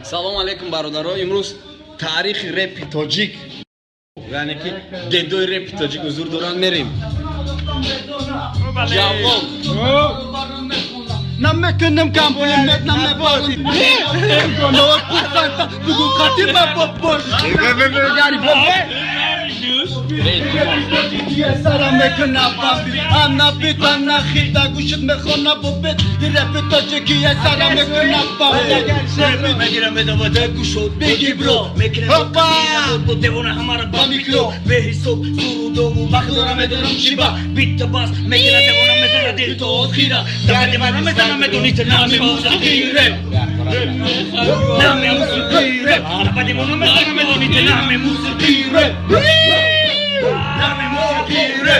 салом алейкум бародаро. имрӯз таърихи репи тоҷик, яъне ки гедои репи тоҷик ҳузур доранд. мерем ҷавлон намекунем камбулимет намебарим эмгонот пурсанта дугу қатима бобой яри бобой сарам мекунам бамби амна бит амна хита гӯшит мехона бобет репи тоҷики сарам мекунам бамби мегирам медовода гӯшот беги бро мекунам бо девона ҳамара ба микро беҳисоб сурудову вақт дорам медонам чиба битта бас мегира девона мезана дил то охира дамадемана мезана медони нами мусиқире нами мусиқире абадемона мезана медони нами мусиқире нами мусиқире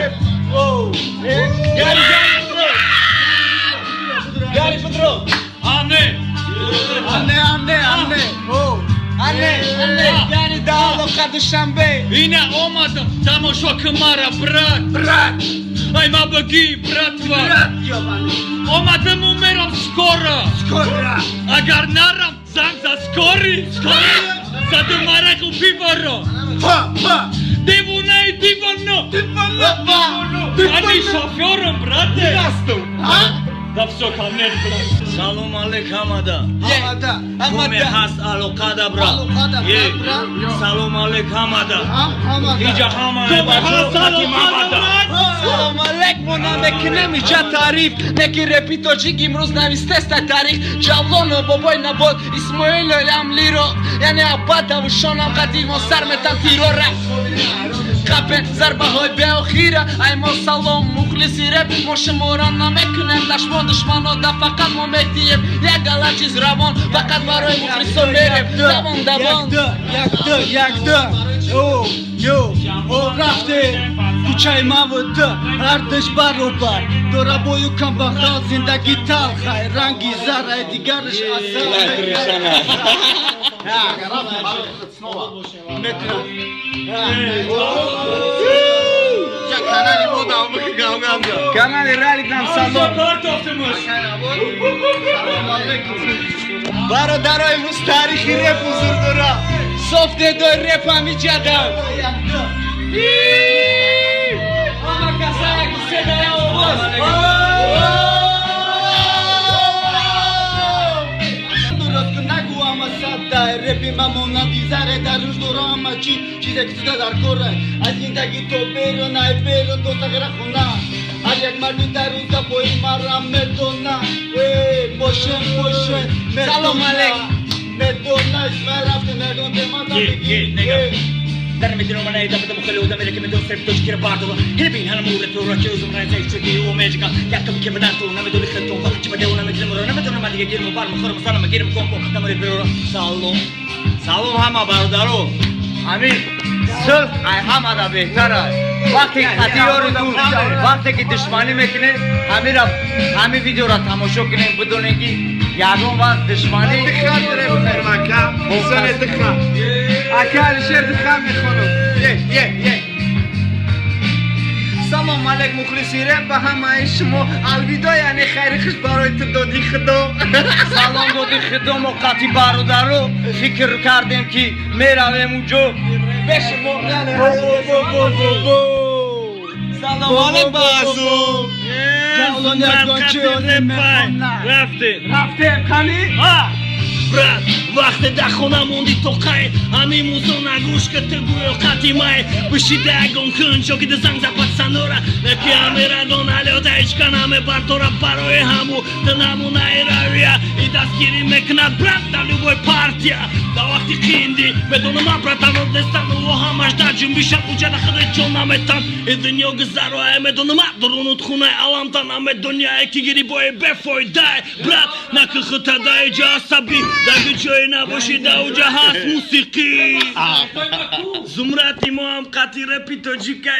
яри пудро ане яни даало қадушанбе ина омадам тамошоки мара брат ай мабаги братва омадам умерам скоро агар нарам занг за скори заду марақу бибаро девонаи дивано ани шофёрам брате да всё камер брат салом алейк ҳамада куме ҳаст алоқада брат салом алейк ҳамада иҷа ҳамаи бачо қатимабада салом алейк мо намекунем иҷа таъриф неки репи тоҷик имрӯз навистеста таърих ҷавлон бобой набод исмоил амлиро яъне абада шонам қадимо сар метам тирора қапен зарбаҳои беохира ай мо салом мухлиси реп мо шумора намекунем дашмон душманода фақат мо метием як ала чиз равон фақат барои мухлисо мерем давон якда рафте кӯчаи мавода ардеш баробар дора бою камбағал зиндаги талхай ранги зараи дигараш асал канали ралик нам салом бародаро имрӯз таърихи реп ҳузур дорам соф дедои реп ҳами ҷадам репи мамонанди заре дар рӯз дорам чӣ чизе ки шуда дар кора аз зиндаги то беро най беро то сагра хона ҳар як марди дар рӯза бои мара медона бошен салом алейк медона исмаил рафте медон демада در میدونم من ایده بدم خیلی اودم میره که میدونم سرپ توش کیر باردو هبین هنم مورد تو را که اوزم رنزه شدی و میجگا یکم که بدن تو نمیدونی خطون چی بده اونم میگیرم رو نمیدونم من دیگه گیرم بار مخورم سلام میگیرم کمپو نموری برو سلام همه برادرو امیر صلح ای همه دا بهتره وقتی خطیار تو وقتی که دشمنی میکنه همین ویدیو را تماشا کنیم بدون اینکه یادم وقت دشمنی دخل مکم سن دخل اکل شعر دخل میخونم سلام علیک مخلصی رپ به همه شما الویدا یعنی خیر خوش برای تو دادی خدا سلام دادی خدا ما قطعی برادرو فکر کردیم که میرویم اونجا به شما سلام علیک بازو جوان یکان چه رفتیم خانی؟ брат вақте дар хона монди то қай ҳамин музо нагӯш ки ту гӯё қатимай бишида ягон кун чокида занг запад санора неки ҳамирадон алёда ҳечка намебартора барои ҳаму динамунаи равия и дастгирӣ мекунад брат дар любой партия дар вақти қиинди медонам ман братанот нестам ӯ ҳамаш дар ҷунбишам уҷада худет ҷон наметан и дунё гузароя медонам дурунут хунаи аламта наме дуняе ки гирибои бефойдаe брат наки хутадаи ҷо асаби даги ҷое набоши дауҷа ҳаст мусиқӣ зумрати мо ҳам қати репи тоҷика